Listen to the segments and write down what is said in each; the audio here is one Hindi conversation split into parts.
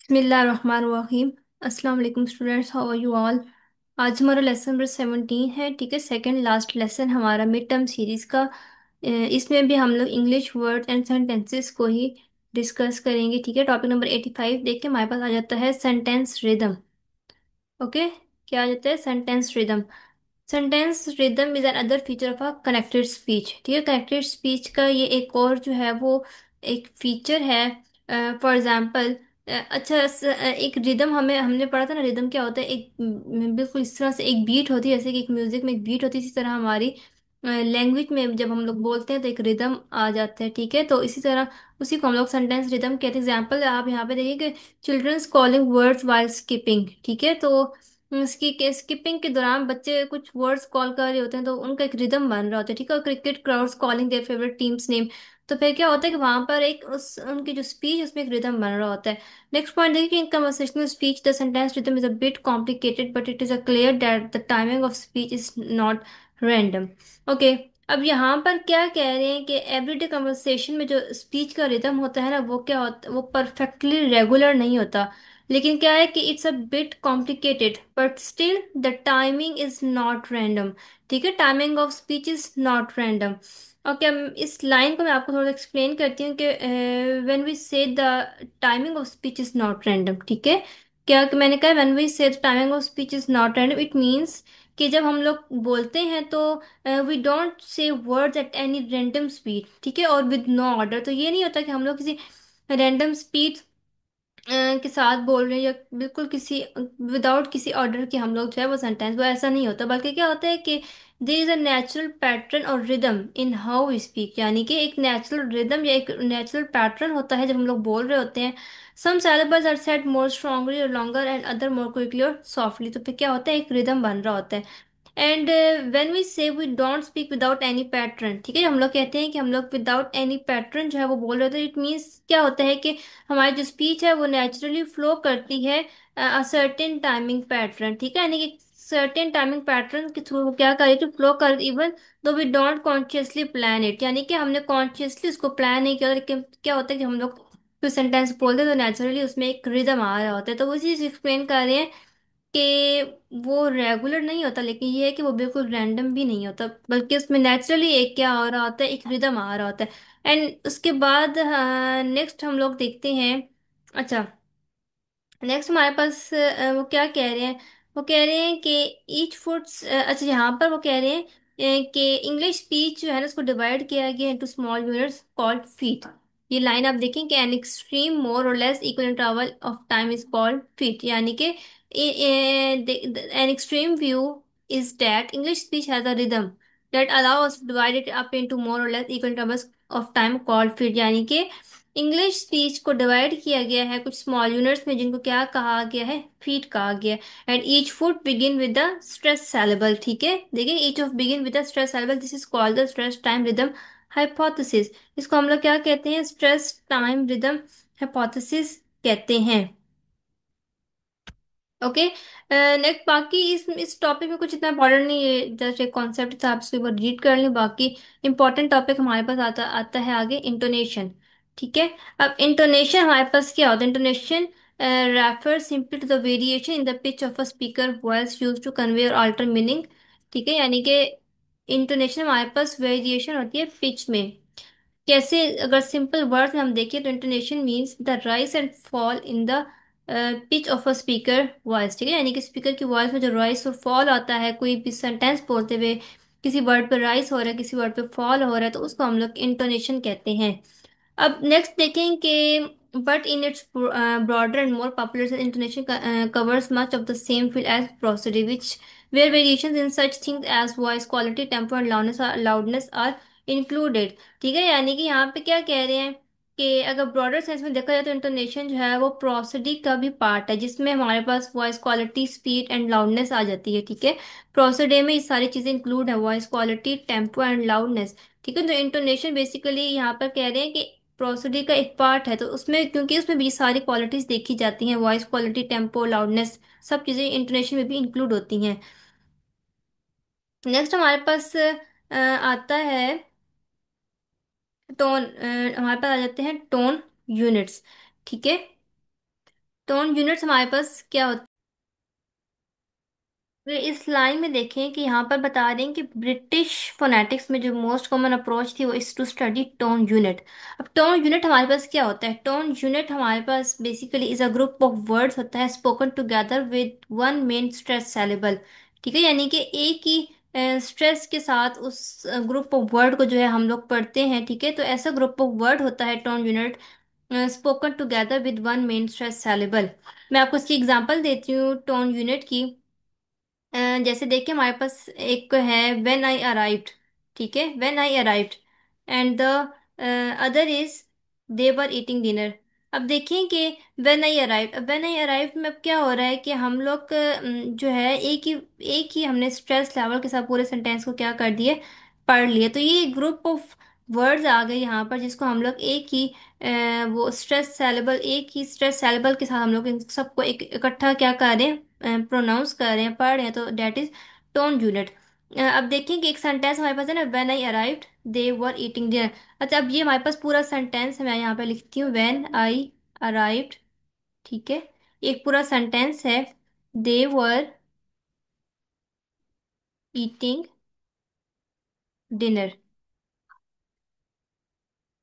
बिस्मिल्लाहिर्रहमानिर्रहीम। अस्सलाम वालेकुम students, how are you all. आज हमारा लेसन नंबर 17 है। ठीक है, सेकंड लास्ट लेसन हमारा मिड टर्म सीरीज का। इसमें भी हम लोग इंग्लिश वर्ड एंड सेंटेंसेस को ही डिस्कस करेंगे। ठीक है, टॉपिक नंबर 85 देख के हमारे पास आ जाता है सेंटेंस रिदम। ओके, क्या आ जाता है? Sentence rhythm. Sentence rhythm is an other feature of a connected speech. ठीक है, कनेक्टेड स्पीच का ये एक और जो है वो एक फीचर है। फॉर एग्जांपल, अच्छा एक रिदम हमें हमने पढ़ा था ना, रिदम क्या होता है? एक बिल्कुल इस तरह से एक बीट होती है, जैसे कि एक म्यूजिक में एक बीट होती है, इसी तरह हमारी लैंग्वेज में जब हम लोग बोलते हैं तो एक रिदम आ जाता है। ठीक है, तो इसी तरह उसी को हम लोग सेंटेंस रिदम कहते हैं। एग्जाम्पल आप यहाँ पे देखिए कि childrens calling words while skipping. ठीक है, तो उसकी स्किपिंग के दौरान बच्चे कुछ वर्ड्स कॉल कर रहे होते हैं तो उनका एक रिदम बन रहा होता है। ठीक है, cricket crowds calling their favourite teams name. तो फिर क्या होता है कि वहां पर एक उस उनकी जो स्पीच उसमें एक रिदम बन रहा होता है। नेक्स्ट पॉइंट देखिए, in conversational speech the sentence rhythm is a bit complicated but it is a clear that the timing of speech is not random. Okay, अब यहाँ पर क्या कह रहे हैं कि एवरीडे कन्वर्सेशन में जो स्पीच का रिदम होता है ना, वो क्या होता है? वो परफेक्टली रेगुलर नहीं होता, लेकिन क्या है कि it's a bit complicated but still the timing is not random. ठीक है, timing of speech is not random. Okay, इस लाइन को मैं आपको थोड़ा एक्सप्लेन करती हूँ कि व्हेन वी से the timing of speech is not random. ठीक है, क्या कि मैंने कहा व्हेन वी से the timing of speech is not random, it means कि जब हम लोग बोलते हैं तो we don't say words at any random speed. ठीक है, और विद नो ऑर्डर। तो ये नहीं होता कि हम लोग किसी रैंडम स्पीड के साथ बोल रहे हैं या बिल्कुल किसी विदाउट किसी ऑर्डर के हम लोग जो है वो सेंटेंस, वो ऐसा नहीं होता। बल्कि क्या होता है कि there is a natural pattern और rhythm in how we speak, यानी कि एक नेचुरल रिदम या एक नेचुरल पैटर्न होता है जब हम लोग बोल रहे होते हैं। सम syllables are said more strongly or longer and other more quickly or softly। तो फिर क्या होता है? एक रिदम बन रहा होता है। And when we say we don't speak without any pattern. ठीक है, हम लोग कहते हैं कि हम लोग विदाउट एनी पैटर्न जो है वो बोल रहे होते हैं, इट मीन्स क्या होता है कि हमारी जो स्पीच है वो नेचुरली फ्लो करती है अ सर्टेन टाइमिंग पैटर्न। ठीक है, यानी कि सर्टेन टाइमिंग पैटर्न के थ्रू वो क्या करे कि फ्लो कर, even though we don't consciously plan it, यानी कि हमने कॉन्शियसली उसको प्लान नहीं किया, लेकिन क्या होता है कि हम लोग कोई सेंटेंस बोलते हैं तो नेचुरली उसमें एक रिदम आ रहा होता है। तो वो चीज़ एक्सप्लेन कर रहे हैं कि वो रेगुलर नहीं होता, लेकिन ये है कि वो बिल्कुल रैंडम भी नहीं होता, बल्कि उसमें नेचुरली एक क्या आ रहा होता है? एक रिदम आ रहा होता है। एंड उसके बाद नेक्स्ट हम लोग देखते हैं। अच्छा, नेक्स्ट हमारे पास वो क्या कह रहे हैं? वो कह रहे हैं कि ईच फुट्स, अच्छा यहाँ पर वो कह रहे हैं कि इंग्लिश स्पीच जो है ना उसको डिवाइड किया गया into small units called feet. ये लाइन आप देखें कि एन एक्सट्रीम मोर और less equal interval of time is called feet, यानी कि an extreme view is that English speech has a rhythm that allow us to divide it up into more or less equal intervals of time called feet, यानी कि इंग्लिश स्पीच को डिवाइड किया गया है कुछ स्मॉल यूनिट्स में जिनको क्या कहा गया है? फीट कहा गया है। And each foot begin with the stress syllable. ठीक है, देखिए each of begin with the stress syllable, this is called the stress time rhythm hypothesis. इसको हम लोग क्या कहते हैं? स्ट्रेस टाइम रिदम हाइपोथेसिस कहते हैं। ओके, नेक्स्ट बाकी इस टॉपिक में कुछ इतना इम्पोर्टेंट नहीं है, जस्ट एक कॉन्सेप्ट था, आप इसके ऊपर रीड कर लें। बाकी इंपॉर्टेंट टॉपिक हमारे पास आता आता है आगे, इंटोनेशन। ठीक है, अब इंटोनेशन हमारे पास क्या होता है? Intonation refer simply to the variation in the pitch of a speaker voice use to convey or alter meaning. ठीक है, यानी कि इंटोनेशन हमारे पास वेरिएशन होती है पिच में। कैसे? अगर सिंपल वर्ड में हम देखें तो intonation means the rise and fall in the pitch of a speaker voice. ठीक है, यानी कि स्पीकर की वॉइस में जो राइज और फॉल आता है कोई भी सेंटेंस बोलते हुए, किसी वर्ड पे राइज हो रहा है किसी वर्ड पे फॉल हो रहा है, तो उसको हम लोग इंटोनेशन कहते हैं। अब नेक्स्ट देखें कि but in its broader and more popular intonation covers much of the same field as prosody which where variations in such things as voice quality tempo and loudness are included. ठीक है, यानी कि यहाँ पे क्या कह रहे हैं कि अगर ब्रॉडर सेंस में देखा जाए तो इंटोनेशन जो है वो प्रोसोडी का भी पार्ट है, जिसमें हमारे पास voice quality speed and loudness आ जाती है। ठीक है, प्रोसोडी में ये सारी चीज़ें इंक्लूड है, voice quality tempo and loudness. ठीक है, तो इंटोनेशन बेसिकली यहाँ पर कह रहे हैं कि प्रोसोडी का एक पार्ट है, तो उसमें क्योंकि उसमें भी सारी क्वालिटीज देखी जाती हैं, वॉइस क्वालिटी टेम्पो लाउडनेस सब चीज़ें इंटोनेशन में भी इंक्लूड होती हैं। नेक्स्ट हमारे पास आता है टोन। हमारे पास आ जाते हैं टोन यूनिट्स। ठीक है, टोन यूनिट्स हमारे पास क्या होते हैं, इस लाइन में देखें कि यहाँ पर बता रहे हैं कि ब्रिटिश फोनेटिक्स में जो मोस्ट कॉमन अप्रोच थी वो is to study tone unit. अब टोन यूनिट हमारे पास क्या होता है, टोन यूनिट हमारे पास basically is a group of words होता है spoken together with one main stress syllable. ठीक है, यानी कि एक ही स्ट्रेस के साथ उस ग्रुप ऑफ वर्ड को जो है हम लोग पढ़ते हैं। ठीक है, तो ऐसा ग्रुप ऑफ वर्ड होता है tone unit, spoken together with one main stress saleable. मैं आपको इसकी एग्जांपल देती हूँ टोन यूनिट की। जैसे देखिए हमारे पास एक है व्हेन आई अराइव्ड। ठीक है, when I arrived and the other is they were eating dinner. अब देखिए कि व्हेन आई अराइव्ड में अब क्या हो रहा है कि हम लोग जो है एक ही हमने स्ट्रेस लेवल के साथ पूरे सेंटेंस को क्या कर दिए, पढ़ लिए। तो ये ग्रुप ऑफ वर्ड्स आ गए यहाँ पर जिसको हम लोग एक ही वो स्ट्रेस सेलेबल, एक ही स्ट्रेस सेलेबल के साथ हम लोग इन सबको एक इकट्ठा क्या कर रहे हैं, प्रोनाउंस कर रहे हैं, पढ़ रहे हैं, तो डेट इज टोन यूनिट। अब देखें कि एक सेंटेंस हमारे पास है ना, when I arrived they were eating dinner. अच्छा, अब ये हमारे पास पूरा सेंटेंस है, मैं यहाँ पे लिखती हूँ व्हेन आई अराइव्ड। ठीक है, एक पूरा सेंटेंस है, दे वर ईटिंग डिनर।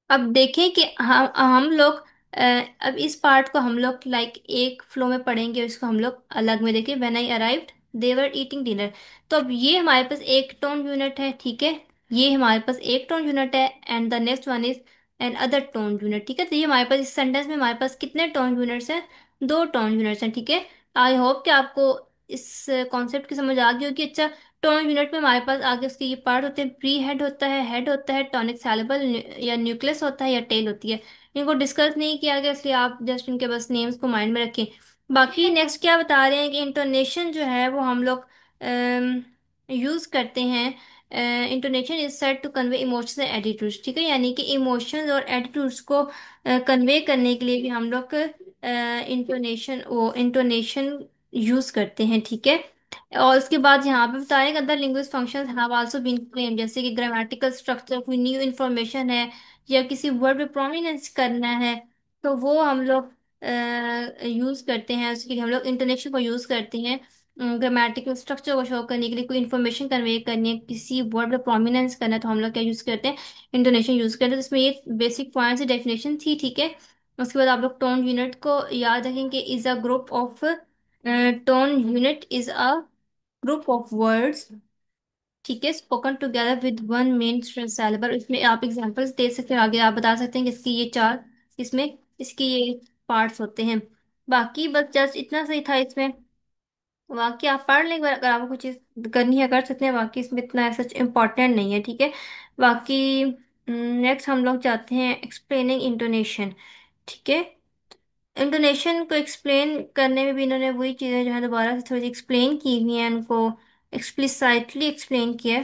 अब देखें कि हम लोग अ, अब इस पार्ट को हम लोग लाइक एक फ्लो में पढ़ेंगे, इसको हम लोग अलग में देखें, when I arrived they were eating dinner. तो अब ये हमारे पास एक टोन यूनिट है। ठीक है, ये हमारे पास एक टोन यूनिट है and the next one is an other tone unit. ठीक है, तो ये हमारे पास इस सेंटेंस में हमारे पास कितने टोन यूनिट्स हैं, दो टोन यूनिट्स हैं। ठीक है, आई होप कि आपको इस कॉन्सेप्ट की समझ आ गई होगी। अच्छा, टोन यूनिट में हमारे पास आगे उसके ये पार्ट होते हैं, प्री हेड होता है, टॉनिक सैलेबल या न्यूक्लियस होता है, या टेल होती है। इनको डिस्कस नहीं किया गया इसलिए आप जस्ट इनके बस नेम्स को माइंड में रखें। बाकी नेक्स्ट क्या बता रहे हैं कि इंटोनेशन जो है वो हम लोग यूज करते हैं। Intonation is said to convey emotions and attitudes. ठीक है, यानी कि इमोशंस और एटीट्यूड्स को कन्वे करने के लिए भी हम लोग इंटोनेशन यूज करते हैं। ठीक है, और उसके बाद यहाँ पे बता रहे हैं other linguistic functions have also been claimed, जैसे कि ग्रामेटिकल स्ट्रक्चर, कोई न्यू इन्फॉर्मेशन है या किसी वर्ड पे प्रोमिनेंस करना है, तो वो हम लोग यूज करते हैं, उसके लिए हम लोग इंटोनेशन को यूज करते हैं। ग्रामेटिकल स्ट्रक्चर को शो करने के लिए, कोई इन्फॉर्मेशन कन्वे करनी है, किसी वर्ड पे प्रोमिनेंस करना है, तो हम लोग क्या यूज करते हैं, इंटोनेशन यूज करते हैं। तो इसमें ये बेसिक पॉइंट्स डेफिनेशन थी। ठीक है, उसके बाद आप लोग टोन यूनिट को याद रखेंगे, is a group of tone unit is a group of words. ठीक है, spoken together with one main stress syllable. इसमें आप एग्जांपल्स दे सकते हैं, आगे आप बता सकते हैं कि इसकी ये चार, इसमें इसकी ये पार्ट्स होते हैं। बाकी बस जस्ट इतना सही था इसमें। बाकी आप पढ़ लें, अगर आपको कुछ चीज़ करनी है कर सकते हैं, बाकी इसमें इतना ऐसा इम्पोर्टेंट नहीं है। ठीक है, बाकी नेक्स्ट हम लोग जाते हैं एक्सप्लेनिंग इंटोनेशन। ठीक है, इंटोनेशन को एक्सप्लेन करने में भी इन्होंने वही चीज़ें जो है दोबारा से थोड़ी एक्सप्लेन की हुई हैं, उनको एक्सप्लिसाइटली एक्सप्लेन किया है।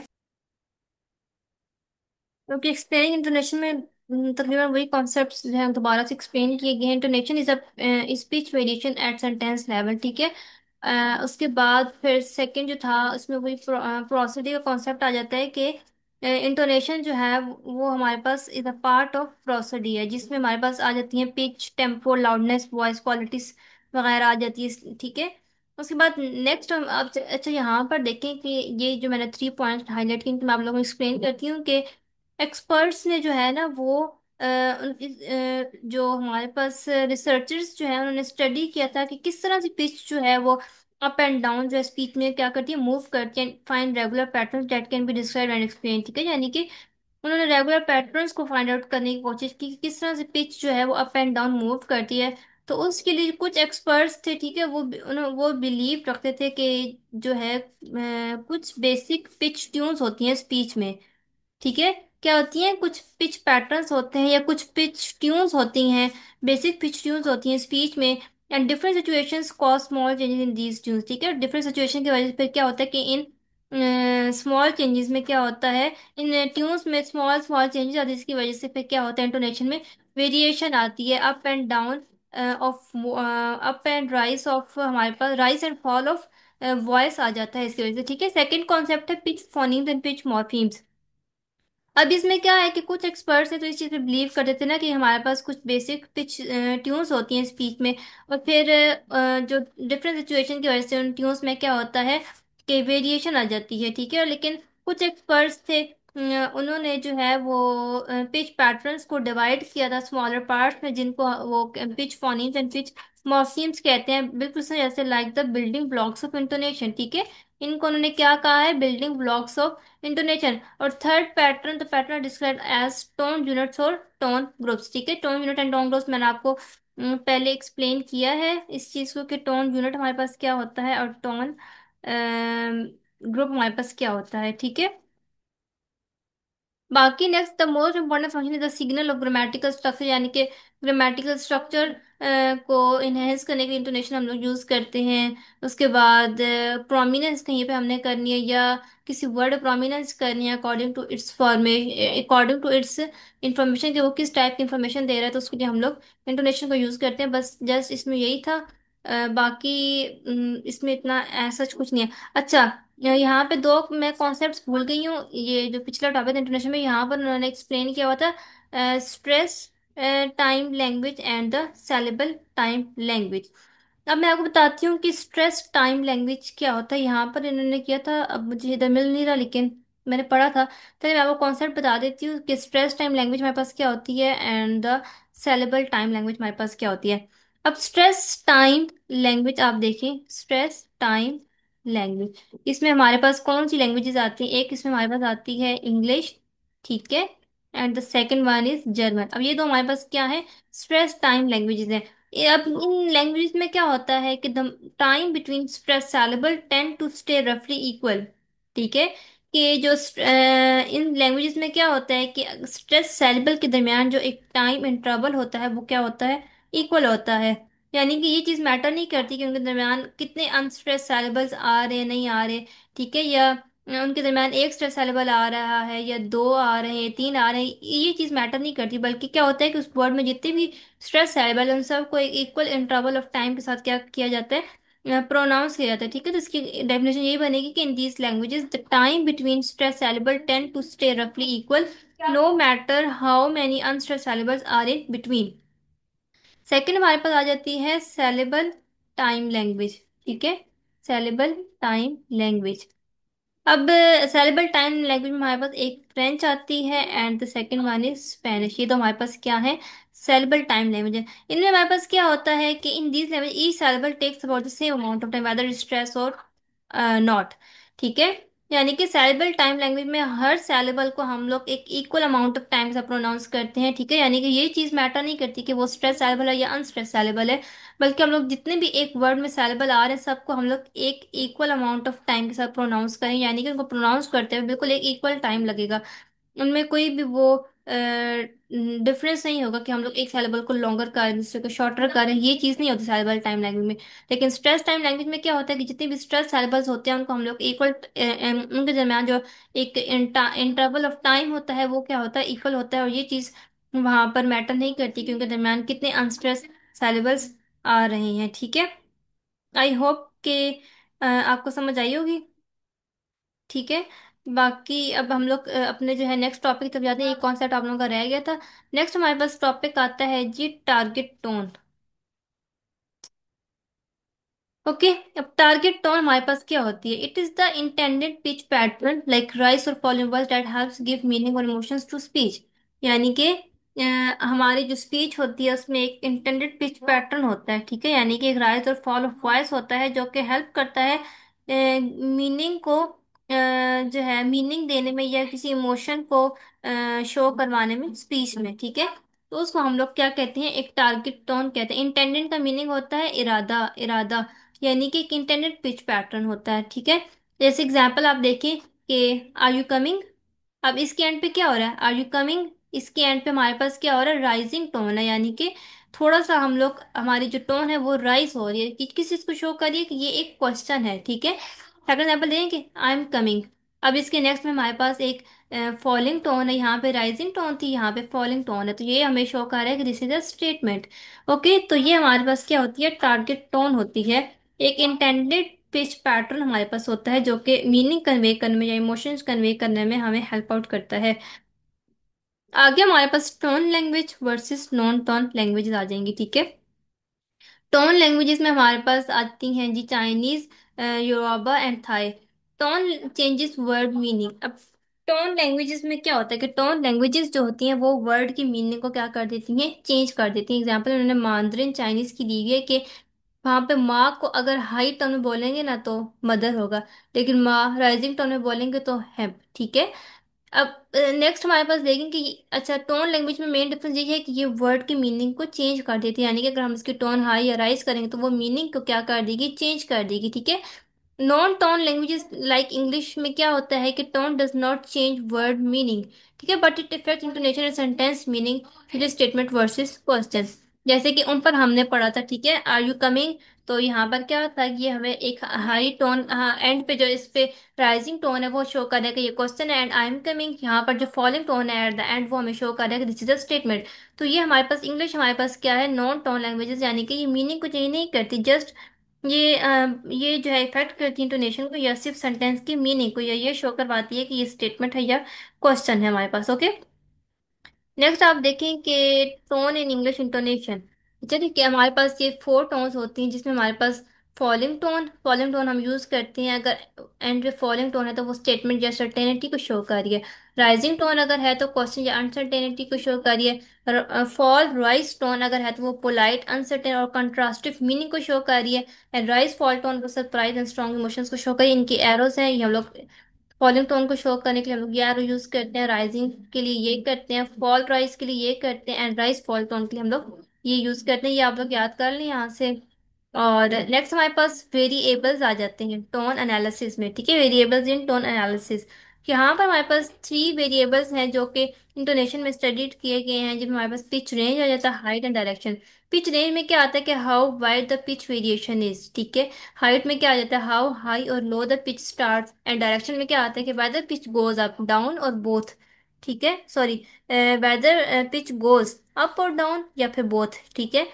क्योंकि एक्सप्लेनिंग इंटोनेशन में तकरीबन वही कॉन्सेप्ट्स जो है दोबारा से एक्सप्लेन किए गए हैं। Intonation is a speech variation at sentence level. ठीक है, उसके बाद फिर सेकंड जो था उसमें वही प्रोसिडी का कॉन्सेप्ट आ जाता है कि इंटोनेशन जो है वो हमारे पास इज अ पार्ट ऑफ प्रोसिडी है, जिसमें हमारे पास आ जाती है pitch, tempo, loudness, voice qualities वगैरह आ जाती है। ठीक है, उसके बाद नेक्स्ट हम अब अच्छा यहाँ पर देखें कि ये जो मैंने 3 पॉइंट हाईलाइट किए, मैं आप लोगों को एक्सप्लेन करती हूँ कि एक्सपर्ट्स ने जो है ना वो जो हमारे पास रिसर्चर्स जो है उन्होंने स्टडी किया था कि किस तरह से पिच जो है वो अप एंड डाउन जो है स्पीच में क्या करती है, मूव करती है, find regular patterns that can be describe and explain. ठीक है, यानी कि उन्होंने रेगुलर पैटर्न्स को फाइंड आउट करने की कोशिश की कि किस तरह से पिच जो है वो अप एंड डाउन मूव करती है। तो उसके लिए कुछ एक्सपर्ट्स थे, ठीक है, वो बिलीव रखते थे कि जो है कुछ बेसिक पिच ट्यून्स होती हैं स्पीच में। ठीक है, क्या होती हैं, कुछ पिच पैटर्न्स होते हैं या कुछ पिच ट्यून्स होती हैं, बेसिक पिच ट्यून्स होती हैं स्पीच में। And different situations cause small changes in these tunes. ठीक है, डिफरेंट सिचुएशन की वजह से फिर क्या होता है कि इन स्मॉल चेंजेस में क्या होता है, इन ट्यून्स में स्मॉल स्मॉल चेंजेस आती है, जिसकी वजह से फिर क्या होता है, इंटोनेशन में वेरिएशन आती है, up and down of, up and rise of, हमारे पास rise and fall of voice आ जाता है इसकी वजह से। ठीक है, सेकंड कॉन्सेप्ट है pitch phonemes and pitch morphemes. अब इसमें क्या है कि कुछ एक्सपर्ट्स हैं तो इस चीज़ पे बिलीव कर देते हैं ना कि हमारे पास कुछ बेसिक पिच ट्यून्स होती हैं स्पीच में, और फिर जो डिफरेंट सिचुएशन की वजह से उन ट्यून्स में क्या होता है कि वेरिएशन आ जाती है, ठीक है। लेकिन कुछ एक्सपर्ट्स थे, उन्होंने जो है वो पिच पैटर्न्स को डिवाइड किया था स्मॉलर पार्ट्स में, जिनको वो pitch phonemes and pitch morphemes कहते हैं, बिल्कुल से जैसे like the building blocks of intonation, ठीक है। इनको उन्होंने क्या कहा है, बिल्डिंग ब्लॉक्स ऑफ इंटोनेशन। और third pattern, the pattern describe as tone units और टोन ग्रुप्स, ठीक है। Tone unit and tone groups मैंने आपको पहले एक्सप्लेन किया है इस चीज को कि टोन यूनिट हमारे पास क्या होता है और टोन ग्रुप हमारे पास क्या होता है, ठीक है। बाकी next the most important function is the signal of grammatical structure, यानी कि ग्रामेटिकल स्ट्रक्चर को इनहेंस करने के लिए इंटोनेशन हम लोग यूज करते हैं। उसके बाद प्रोमिनेंस कहीं पे हमने करनी है या किसी वर्ड प्रोमिनेंस करनी है according to its formation, according to its information, कि वो किस टाइप की इंफॉर्मेशन दे रहा है, तो उसके लिए हम लोग इंटोनेशन को यूज करते हैं। बस जस्ट इसमें यही था। बाकी इसमें इतना ऐसा कुछ नहीं है। अच्छा, यहाँ पे दो मैं कॉन्सेप्ट्स भूल गई हूँ, ये जो पिछला टॉपिक था इंटरनेशनल में, यहाँ पर उन्होंने एक्सप्लेन किया हुआ था stress time language and the syllable time language. अब मैं आपको बताती हूँ कि स्ट्रेस टाइम लैंग्वेज क्या होता है, यहाँ पर इन्होंने किया था, अब मुझे इधर मिल नहीं रहा लेकिन मैंने पढ़ा था। चलिए मैं आपको कॉन्सेप्ट बता देती हूँ कि स्ट्रेस टाइम लैंग्वेज हमारे पास क्या होती है and the syllable time language हमारे पास क्या होती है। अब स्ट्रेस टाइम लैंग्वेज आप देखें, स्ट्रेस टाइम लैंग्वेज, इसमें हमारे पास कौन सी लैंग्वेजेस आती हैं, एक इसमें हमारे पास आती है इंग्लिश, ठीक है, and the second one is German. अब ये दो हमारे पास क्या है, स्ट्रेस टाइम लैंग्वेजेस हैं। अब इन लैंग्वेज में क्या होता है कि the time between stress syllable tend to stay रफली इक्वल, ठीक है। कि जो इन लैंग्वेजेस में क्या होता है कि स्ट्रेस सैलेबल के दरमियान जो एक टाइम इंटरवल होता है वो क्या होता है, इक्वल होता है। यानी कि ये चीज़ मैटर नहीं करती कि उनके दरमियान कितने अनस्ट्रेस सैलेबल्स आ रहे हैं नहीं आ रहे, ठीक है, या उनके दरमियान एक स्ट्रेस सैलेबल आ रहा है या दो आ रहे हैं तीन आ रहे हैं, ये चीज़ मैटर नहीं करती। बल्कि क्या होता है कि उस वर्ड में जितने भी स्ट्रेस सैलेबल उन सबको एक इक्वल इंटरवल ऑफ टाइम के साथ क्या किया जाता है, प्रोनाउंस किया जाता है, ठीक है। तो इसकी डेफिनेशन यही बनेगी कि in these languages the time between stress syllable tend to stay रफली equal no matter how many unstress syllables are in between. Second हमारे पास आ जाती है सेलेबल टाइम लैंग्वेज, ठीक है, सेलेबल टाइम लैंग्वेज। अब सेलेबल टाइम लैंग्वेज में हमारे पास एक फ्रेंच आती है and the second one is Spanish. ये तो हमारे पास क्या है, सेलेबल टाइम लैंग्वेज है। इनमें हमारे पास क्या होता है कि in these language each syllable takes about the same amount of time whether stress or not, ठीक है। यानी कि सेलेबल टाइम लैंग्वेज में हर सेलेबल को हम लोग एक इक्वल अमाउंट ऑफ टाइम से प्रोनाउंस करते हैं, ठीक है। यानी कि ये चीज मैटर नहीं करती कि वो स्ट्रेस सेलेबल है या अनस्ट्रेस सेलेबल है, बल्कि हम लोग जितने भी एक वर्ड में सेलेबल आ रहे हैं सबको हम लोग एक इक्वल अमाउंट ऑफ टाइम के साथ प्रोनाउंस करें, यानी कि उनको प्रोनाउंस करते हुए बिल्कुल एक इक्वल टाइम लगेगा। उनमें कोई भी वो डिफरेंस नहीं होगा कि हम लोग एक सेलेबल को लॉन्गर कर रहे हैं दूसरे को शॉर्टर कर रहे हैं, ये चीज़ नहीं होती सेलेबल टाइम लैंग्वेज में। लेकिन स्ट्रेस टाइम लैंग्वेज में क्या होता है कि जितने भी स्ट्रेस सेलेबल्स होते हैं उनको हम लोग इक्वल, उनके दरमियान जो एक इंटरवल ऑफ टाइम होता है वो क्या होता है, इक्वल होता है। और ये चीज़ वहां पर मैटर नहीं करती कि उनके दरमियान कितने अनस्ट्रेस सेलेबल्स आ रहे हैं, ठीक है। आई होप कि आपको समझ आई होगी, ठीक है। बाकी अब हम लोग अपने जो है नेक्स्ट टॉपिक तब जाते हैं, एक कॉन्सेप्ट आप लोगों का रह गया था। नेक्स्ट हमारे पास टॉपिक आता है जी टारगेट टोन। ओके, अब टारगेट टोन हमारे पास क्या होती है, it is the intended pitch pattern like rise और falling words that helps give meaning और इमोशंस टू स्पीच। यानी कि हमारी जो स्पीच होती है उसमें एक इंटेंडेड पिच पैटर्न होता है, ठीक है। यानी कि एक राइज और फॉल ऑफ वॉइस होता है जो कि हेल्प करता है मीनिंग को जो है मीनिंग देने में या किसी इमोशन को शो करवाने में स्पीच में, ठीक है। तो उसको हम लोग क्या कहते हैं, एक टारगेट टोन कहते हैं। इंटेंडेड का मीनिंग होता है इरादा, इरादा, यानी कि एक इंटेंडेड पिच पैटर्न होता है, ठीक है। जैसे एग्जांपल आप देखें कि आर यू कमिंग, अब इसके एंड पे क्या हो रहा है, आर यू कमिंग, इसके एंड पे हमारे पास क्या हो रहा है, राइजिंग टोन है, यानी कि थोड़ा सा हम लोग हमारी जो टोन है वो राइज हो रही है, कि किस चीज को शो करिए कि ये एक क्वेश्चन है, ठीक है। सेकंड एग्जाम्पल देंगे आई एम कमिंग, अब इसके नेक्स्ट में हमारे पास एक फॉलिंग टोन है, यहाँ पे राइजिंग टोन थी, यहाँ पे फॉलिंग टोन है, तो ये हमें शो कर रहा है कि this is a statement. Okay, तो ये हमारे पास क्या होती है, टारगेट टोन होती है। एक इंटेंडेड पिच पैटर्न हमारे पास होता है जो कि मीनिंग कन्वे करने में या इमोशंस कन्वे करने में हमें हेल्प आउट करता है। आगे हमारे पास tone language versus non tone languages आ जाएंगी, ठीक है। टोन लैंग्वेजेस में हमारे पास आती हैं जी Chinese, Yoruba and Thai. Tone changes word meaning. अब टोन लैंग्वेजेस में क्या होता है कि टोन लैंग्वेजेस जो होती हैं वो वर्ड की मीनिंग को क्या कर देती हैं, चेंज कर देती हैं। एग्जांपल उन्होंने मांdarin चाइनीज की दी हुई है कि वहां पे माँ को अगर हाई टोन में बोलेंगे ना तो मदर होगा, लेकिन माँ राइजिंग टोन में बोलेंगे तो है, ठीक है। अब नेक्स्ट हमारे पास देखेंगे कि अच्छा टोन लैंग्वेज में मेन डिफरेंस ये है कि ये वर्ड की मीनिंग को चेंज कर देती है, यानी कि अगर हम इसकी टोन हाई या राइज करेंगे तो वो मीनिंग को क्या कर देगी, चेंज कर देगी, ठीक है। Non tone languages like English में क्या होता है कि tone does not change word meaning, ठीक है, but it effect intonation and sentence meaning, फिर स्टेटमेंट वर्सेस क्वेश्चन। जैसे कि उन पर हमने पढ़ा था, ठीक है, आर यू कमिंग। तो यहाँ पर क्या था कि ये हमें एक हाई टोन एंड पे जो इस पे राइजिंग टोन है वो शो करेगा, ये क्वेश्चन है, एंड आई एम कमिंग यहाँ पर जो फॉलिंग टोन है एट द एंड वो हमें शो करेगा, दिस इज अ स्टेटमेंट। तो ये हमारे पास इंग्लिश हमारे पास क्या है, नॉन टोन लैंग्वेजेस, यानी कि ये मीनिंग को चेंज नहीं करती, जस्ट ये जो है इफेक्ट करती है इंटोनेशन को या सिर्फ सेंटेंस की मीनिंग को, या ये शो करवाती है कि ये स्टेटमेंट है या क्वेश्चन है हमारे पास, ओके। नेक्स्ट आप देखें कि टोन इन इंग्लिश इंटोनेशन। चलिए कि हमारे पास ये फोर टोन्स होती हैं जिसमें हमारे पास फॉलिंग टोन हम यूज करते हैं अगर एंड फॉलिंग टोन है तो वो स्टेटमेंट या सर्टेनिटी को शो कर रही है। राइजिंग टोन अगर है तो क्वेश्चन या अनसर्टेनिटी को शो कर रही है। फॉल राइज टोन अगर है तो वो पोलाइट अनसर्टेन और कंट्रास्टिव मीनिंग को शो कर रही है। एंड राइज फॉल टोन वो सरप्राइज एंड स्ट्रॉन्ग इमोशंस को शो कर रही है। इनकी एरोस हैं, ये हम लोग फॉलिंग टोन को शो करने के लिए हम लोग ये एरो यूज करते हैं, राइजिंग के लिए ये करते हैं, फॉल राइज के लिए ये करते हैं, एंड राइज फॉल टोन के लिए हम लोग ये यूज करते हैं। ये आप लोग याद कर लें यहाँ से। और नेक्स्ट हमारे पास वेरिएबल्स आ जाते हैं टोन एनालिसिस में, ठीक है, वेरिएबल्स इन टोन एनालिसिस। यहाँ पर हमारे पास थ्री वेरिएबल्स हैं जो कि इंटोनेशन में स्टडीड किए गए हैं, जिनमें हमारे पास पिच रेंज आ जाता है, height and direction. Pitch range में क्या आता है कि how wide the pitch variation is, ठीक है। हाइट में क्या आ जाता है, हाउ हाई और low the pitch start. End direction में क्या आता है कि whether pitch goes up down और बोथ, ठीक है, sorry, whether pitch goes up और डाउन या फिर बोथ, ठीक है।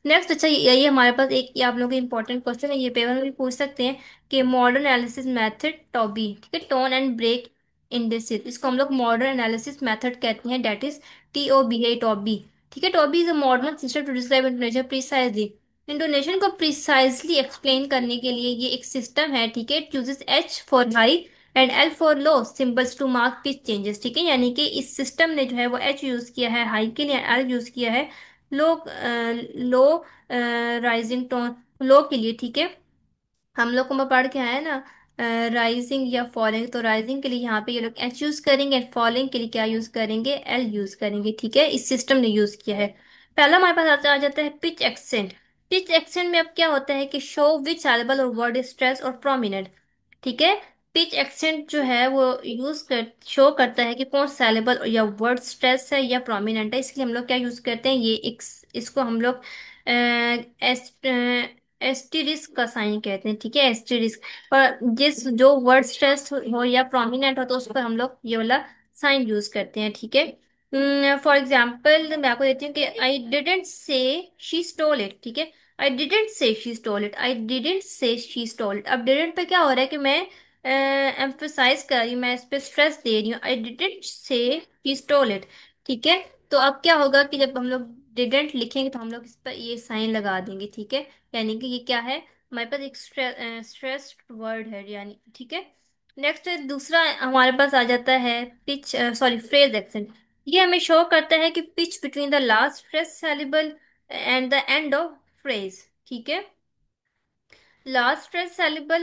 नेक्स्ट अच्छा ये हमारे पास एक ये आप लोगों का इंपॉर्टेंट क्वेश्चन है, ये पेपर में भी पूछ सकते हैं कि मॉडर्न एनालिसिस मेथड टॉबी, ठीक है, टोन एंड ब्रेक इंडिसेस, इसको हम लोग मॉडर्न एनालिसिस मेथड कहते हैं, डेट इज TOBI टॉबी, ठीक है। ToBI is a modern system to describe intonation precisely. Intonation को प्रिसाइजली एक्सप्लेन करने के लिए ये एक सिस्टम है, ठीक है। It uses H for high and L for low symbols to mark pitch changes, ठीक है, यानी कि इस सिस्टम ने जो है वो H यूज किया है हाई के लिए, L यूज किया है लो लो राइजिंग टोन लो के लिए, ठीक है। हम लोग को मैं पढ़ के आया ना राइजिंग या फॉलिंग, तो राइजिंग के लिए यहाँ पे ये लोग H यूज करेंगे, एंड फॉलिंग के लिए क्या यूज करेंगे, L यूज करेंगे, ठीक है, इस सिस्टम ने यूज किया है। पहला हमारे पास आ जाता है पिच एक्सेंट। पिच एक्सेंट में अब क्या होता है कि शो विच सैलेबल और वर्ड स्ट्रेस और प्रोमिनेंट, ठीक है। पिच एक्सेंट जो है वो यूज कर शो करता है कि कौन सैलेबल या वर्ड स्ट्रेस है या प्रोमिनेंट है, इसलिए हम लोग क्या यूज करते हैं, ये इसको हम लोग एस्टेरिस्क का साइन कहते हैं, ठीक है, एस्टेरिस्क। और जिस जो वर्ड स्ट्रेस हो या प्रोमिनेंट हो तो उस पर हम लोग ये वाला साइन यूज करते हैं, ठीक है। फॉर एग्जाम्पल मैं आपको देती हूँ कि I didn't say she stole it, ठीक है। I didn't say she stole it, I didn't say she stole it. अब डिडेंट पे क्या हो रहा है कि मैं एम्फोसाइज कर रही हूँ, मैं इस पे स्ट्रेस दे रही हूँ, I didn't say she stole it, ठीक है। तो अब क्या होगा कि जब हम लोग डिडेंट लिखेंगे तो हम लोग इस पर ये साइन लगा देंगे, ठीक है, यानी कि ये क्या है, हमारे पास एक स्ट्रेस्ड वर्ड है यानी, ठीक है। नेक्स्ट दूसरा हमारे पास आ जाता है पिच सॉरी फ्रेज एक्सेंट। ये हमें शो करता है कि pitch between the last stress syllable and the end of phrase, ठीक है। लास्ट स्ट्रेस सेलिबल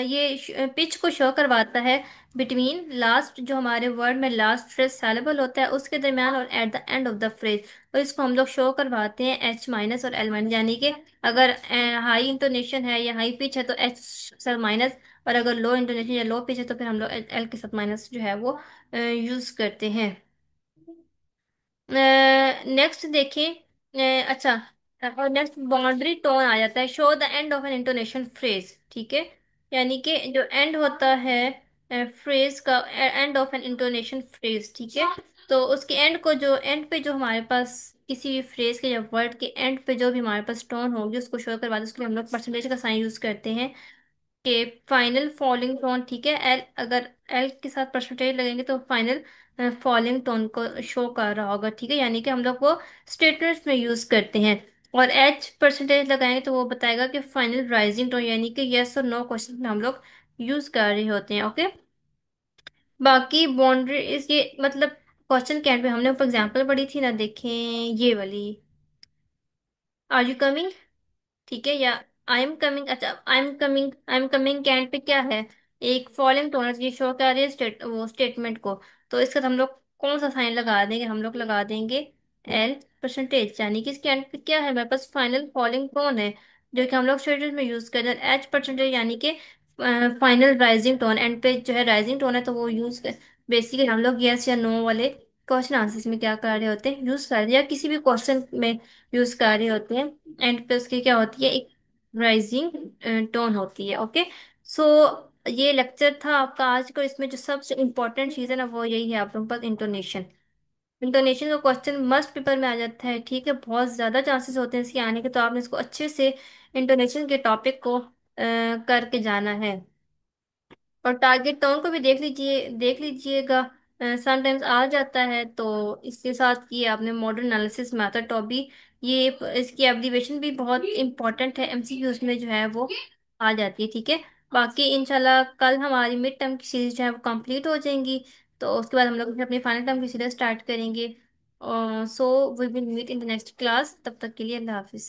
ये पिच को शो करवाता है बिटवीन लास्ट जो हमारे वर्ड में लास्ट स्ट्रेस सेलिबल होता है उसके दरमियान और at the end of the phrase, और इसको हम लोग शो करवाते हैं H माइनस और L माइनस, यानी कि अगर हाई इंटोनेशन है या हाई पिच है तो H सर माइनस, और अगर लो इंटोनेशन या लो पिच है तो फिर हम लोग L के साथ माइनस जो है वो यूज करते हैं। नेक्स्ट देखिए अच्छा, और नेक्स्ट बाउंड्री टोन आ जाता है, show the end of an intonation phrase, ठीक है, यानी कि जो एंड होता है फ्रेज का, end of an intonation phrase, ठीक है। तो उसके एंड को जो एंड पे जो हमारे पास किसी भी फ्रेज के या वर्ड के एंड पे जो भी हमारे पास टोन होगी उसको शो करवा दे, उसके लिए हम लोग परसेंटेज का साइन यूज करते हैं कि फाइनल फॉलिंग टोन, ठीक है। एल अगर एल के साथ परसेंटेज लगेंगे तो फाइनल फॉलिंग टोन को शो कर रहा होगा, ठीक है, यानी कि हम लोग वो स्टेटमेंट्स में यूज करते हैं। और एच परसेंटेज लगाएंगे तो वो बताएगा कि फाइनल राइजिंग टोन, यानी कि यस और नो क्वेश्चन में हम लोग यूज कर रहे होते हैं। ओके, बाकी बाउंड्री इस ये मतलब क्वेश्चन कैन पे हमने ऊपर एग्जाम्पल पढ़ी थी ना, देखें ये वाली, आर यू कमिंग, ठीक है, या आई एम कमिंग। अच्छा, I am coming can pay क्या है, एक फॉलोइंग टोनर ये शो कर रही है वो स्टेटमेंट को। तो इसका हम लोग कौन सा साइन लगा देंगे, हम लोग लगा देंगे एल परसेंटेज, यानी कि इसके एंड पे क्या है, हमारे पास फाइनल फॉलिंग टोन है जो कि हम लोग स्टेटमेंट में यूज कर रहे हैं। एच परसेंटेज यानी कि फाइनल राइजिंग टोन, एंड पे जो है राइजिंग टोन है, तो वो यूज कर बेसिकली हम लोग यस या नो वाले क्वेश्चन आंसर्स में क्या कर रहे होते हैं, यूज कर रहे हैं, या किसी भी क्वेश्चन में यूज कर रहे होते हैं। एंड पे उसकी क्या होती है, एक राइजिंग टोन होती है। ओके, सो ये लेक्चर था आपका आज का। इसमें जो सबसे इम्पोर्टेंट चीज़ है ना, वो यही है आप लोगों के पास इंटोनेशन। इंटोनेशन का क्वेश्चन मस्ट पेपर में आ जाता है, ठीक है, बहुत ज़्यादा चांसेस होते हैं इसके आने के, तो आपने इसको अच्छे से इंटोनेशन के टॉपिक को करके जाना है। और टारगेट टोन को भी देख लीजिएगा, समटाइम्स आ जाता है, तो इसके साथ ये आपने मॉडर्न एनालिसिस मेथड तो भी ये इसकी एब्रीविएशन भी बहुत इंपॉर्टेंट है, एमसीक्यूज में जो है वो आ जाती है, ठीक है। बाकी इंशाल्लाह कल हमारी मिड टर्म की सीरीज जो है वो कंप्लीट हो जाएंगी, तो उसके बाद हम लोग फिर अपनी फाइनल टर्म की सीरीज स्टार्ट करेंगे। So we will meet in the next class, तब तक के लिए अल्लाह हाफिज।